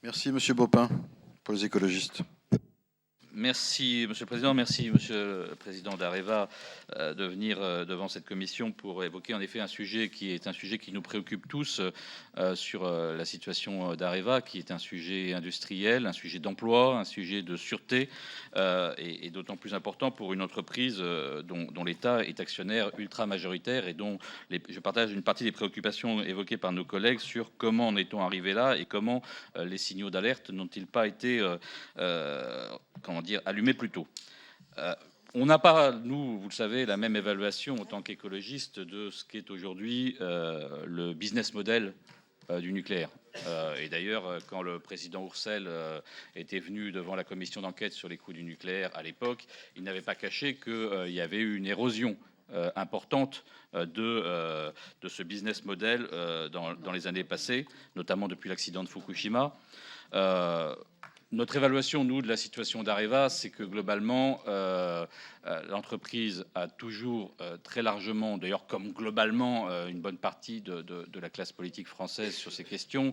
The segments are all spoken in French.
Merci, Monsieur Baupin, pour les écologistes. Merci, Monsieur le Président. Merci, Monsieur le Président d'Areva, de venir devant cette commission pour évoquer en effet un sujet qui nous préoccupe tous sur la situation d'Areva, qui est un sujet industriel, un sujet d'emploi, un sujet de sûreté, et d'autant plus important pour une entreprise dont l'État est actionnaire ultra majoritaire et dont je partage une partie des préoccupations évoquées par nos collègues sur comment en est-on arrivé là et comment les signaux d'alerte n'ont-ils pas été allumé plus tôt. On n'a pas, nous, vous le savez, la même évaluation en tant qu'écologiste de ce qu'est aujourd'hui le business model du nucléaire. Et d'ailleurs, quand le président Roussel était venu devant la commission d'enquête sur les coûts du nucléaire à l'époque, il n'avait pas caché qu'il y avait eu une érosion importante de ce business model dans les années passées, notamment depuis l'accident de Fukushima. Notre évaluation, nous, de la situation d'Areva, c'est que globalement, l'entreprise a toujours très largement, d'ailleurs comme globalement une bonne partie de la classe politique française sur ces questions,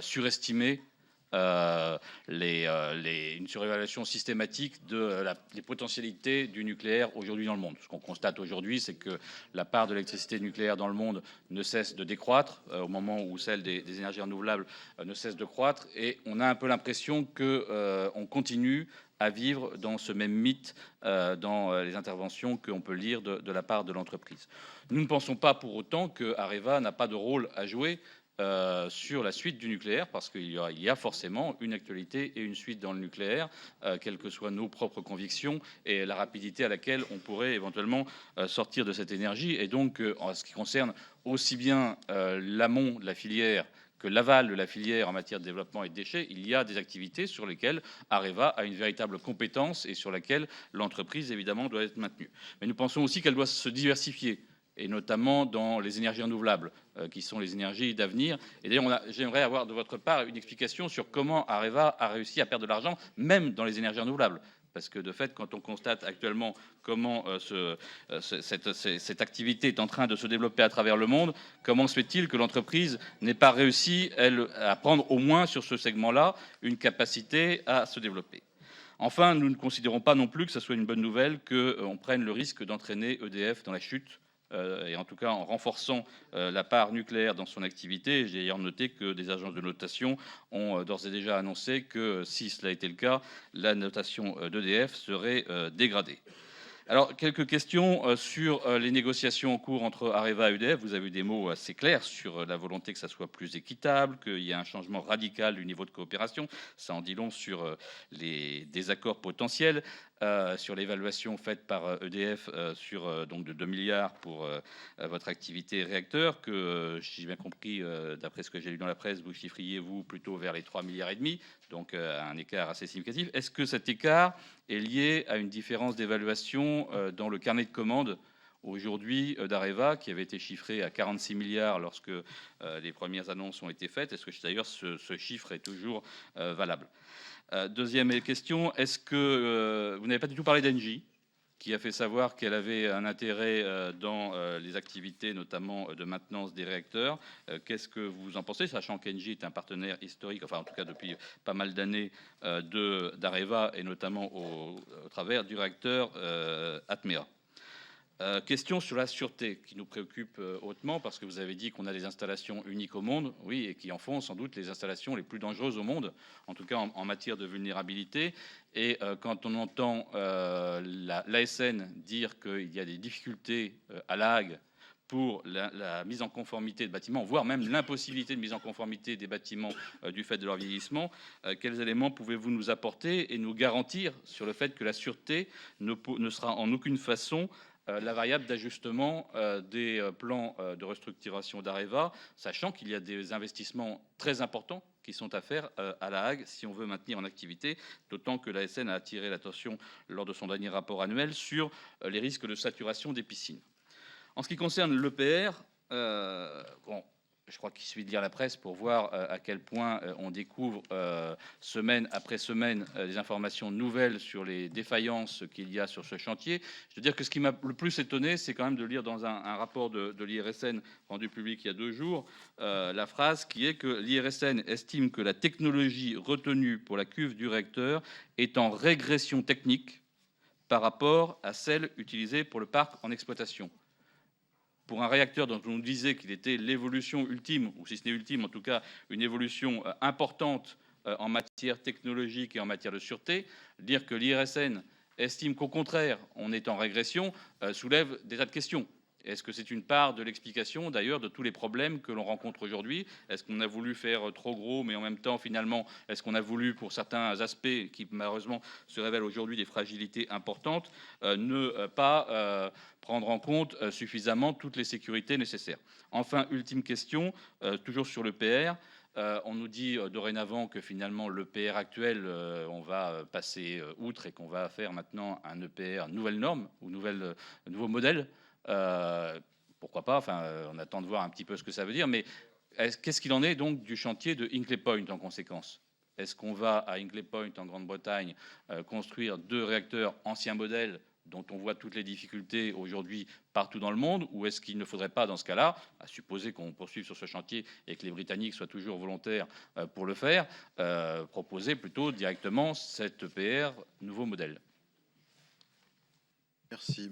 surestimé une surévaluation systématique des potentialités du nucléaire aujourd'hui dans le monde. Ce qu'on constate aujourd'hui, c'est que la part de l'électricité nucléaire dans le monde ne cesse de décroître, au moment où celle des énergies renouvelables ne cesse de croître, et on a un peu l'impression qu'on continue à vivre dans ce même mythe dans les interventions qu'on peut lire de la part de l'entreprise. Nous ne pensons pas pour autant que Areva n'a pas de rôle à jouer sur la suite du nucléaire, parce qu'il y a forcément une actualité et une suite dans le nucléaire, quelles que soient nos propres convictions et la rapidité à laquelle on pourrait éventuellement sortir de cette énergie. Et donc, en ce qui concerne aussi bien l'amont de la filière que l'aval de la filière en matière de développement et de déchets, il y a des activités sur lesquelles Areva a une véritable compétence et sur laquelle l'entreprise, évidemment, doit être maintenue. Mais nous pensons aussi qu'elle doit se diversifier, et notamment dans les énergies renouvelables, qui sont les énergies d'avenir. Et d'ailleurs, j'aimerais avoir de votre part une explication sur comment Areva a réussi à perdre de l'argent, même dans les énergies renouvelables. Parce que de fait, quand on constate actuellement comment cette activité est en train de se développer à travers le monde, comment se fait-il que l'entreprise n'ait pas réussi, elle, à prendre au moins sur ce segment-là une capacité à se développer? Enfin, nous ne considérons pas non plus que ce soit une bonne nouvelle qu'on prenne le risque d'entraîner EDF dans la chute, et en tout cas en renforçant la part nucléaire dans son activité. J'ai d'ailleurs noté que des agences de notation ont d'ores et déjà annoncé que si cela était le cas, la notation d'EDF serait dégradée. Alors, quelques questions sur les négociations en cours entre Areva et EDF. Vous avez eu des mots assez clairs sur la volonté que ça soit plus équitable, qu'il y ait un changement radical du niveau de coopération. Ça en dit long sur les désaccords potentiels, sur l'évaluation faite par EDF sur donc de 2 milliards pour votre activité réacteur, que si j'ai bien compris, d'après ce que j'ai lu dans la presse, vous chiffriez vous plutôt vers les 3 milliards et demi, donc un écart assez significatif. Est-ce que cet écart est lié à une différence d'évaluation dans le carnet de commandes aujourd'hui d'Areva, qui avait été chiffré à 46 milliards lorsque les premières annonces ont été faites? Est-ce que d'ailleurs ce chiffre est toujours valable? Deuxième question, est-ce que vous n'avez pas du tout parlé d'Engie, qui a fait savoir qu'elle avait un intérêt dans les activités, notamment de maintenance des réacteurs. Qu'est-ce que vous en pensez, sachant qu'Engie est un partenaire historique, enfin en tout cas depuis pas mal d'années, d'Areva, et notamment au travers du réacteur Atmera. Question sur la sûreté qui nous préoccupe hautement, parce que vous avez dit qu'on a des installations uniques au monde, oui, et qui en font sans doute les installations les plus dangereuses au monde, en tout cas en matière de vulnérabilité. Et quand on entend l'ASN dire qu'il y a des difficultés à La Hague pour la mise en conformité de bâtiments, voire même l'impossibilité de mise en conformité des bâtiments du fait de leur vieillissement, quels éléments pouvez-vous nous apporter et nous garantir sur le fait que la sûreté ne sera en aucune façon la variable d'ajustement des plans de restructuration d'Areva, sachant qu'il y a des investissements très importants qui sont à faire à La Hague si on veut maintenir en activité, d'autant que l'ASN a attiré l'attention lors de son dernier rapport annuel sur les risques de saturation des piscines. En ce qui concerne l'EPR, bon, je crois qu'il suffit de lire la presse pour voir à quel point on découvre semaine après semaine des informations nouvelles sur les défaillances qu'il y a sur ce chantier. Je veux dire que ce qui m'a le plus étonné, c'est quand même de lire dans un rapport de l'IRSN rendu public il y a 2 jours, la phrase qui est que l'IRSN estime que la technologie retenue pour la cuve du réacteur est en régression technique par rapport à celle utilisée pour le parc en exploitation. Pour un réacteur dont on nous disait qu'il était l'évolution ultime, ou si ce n'est ultime, en tout cas une évolution importante en matière technologique et en matière de sûreté, dire que l'IRSN estime qu'au contraire, on est en régression, soulève des tas de questions. Est-ce que c'est une part de l'explication, d'ailleurs, de tous les problèmes que l'on rencontre aujourd'hui? Est-ce qu'on a voulu faire trop gros, mais en même temps, finalement, est-ce qu'on a voulu, pour certains aspects qui malheureusement se révèlent aujourd'hui des fragilités importantes, ne pas prendre en compte suffisamment toutes les sécurités nécessaires? Enfin, ultime question, toujours sur le PR. On nous dit dorénavant que finalement l'EPR actuel, on va passer outre et qu'on va faire maintenant un EPR nouvelle norme ou nouveau modèle. Pourquoi pas, enfin, on attend de voir un petit peu ce que ça veut dire, mais qu'est-ce qu'il en est donc du chantier de Hinkley Point en conséquence? Est-ce qu'on va à Hinkley Point en Grande-Bretagne construire 2 réacteurs anciens modèles dont on voit toutes les difficultés aujourd'hui partout dans le monde, ou est-ce qu'il ne faudrait pas, dans ce cas-là, à supposer qu'on poursuive sur ce chantier et que les Britanniques soient toujours volontaires pour le faire, proposer plutôt directement cet EPR nouveau modèle? Merci.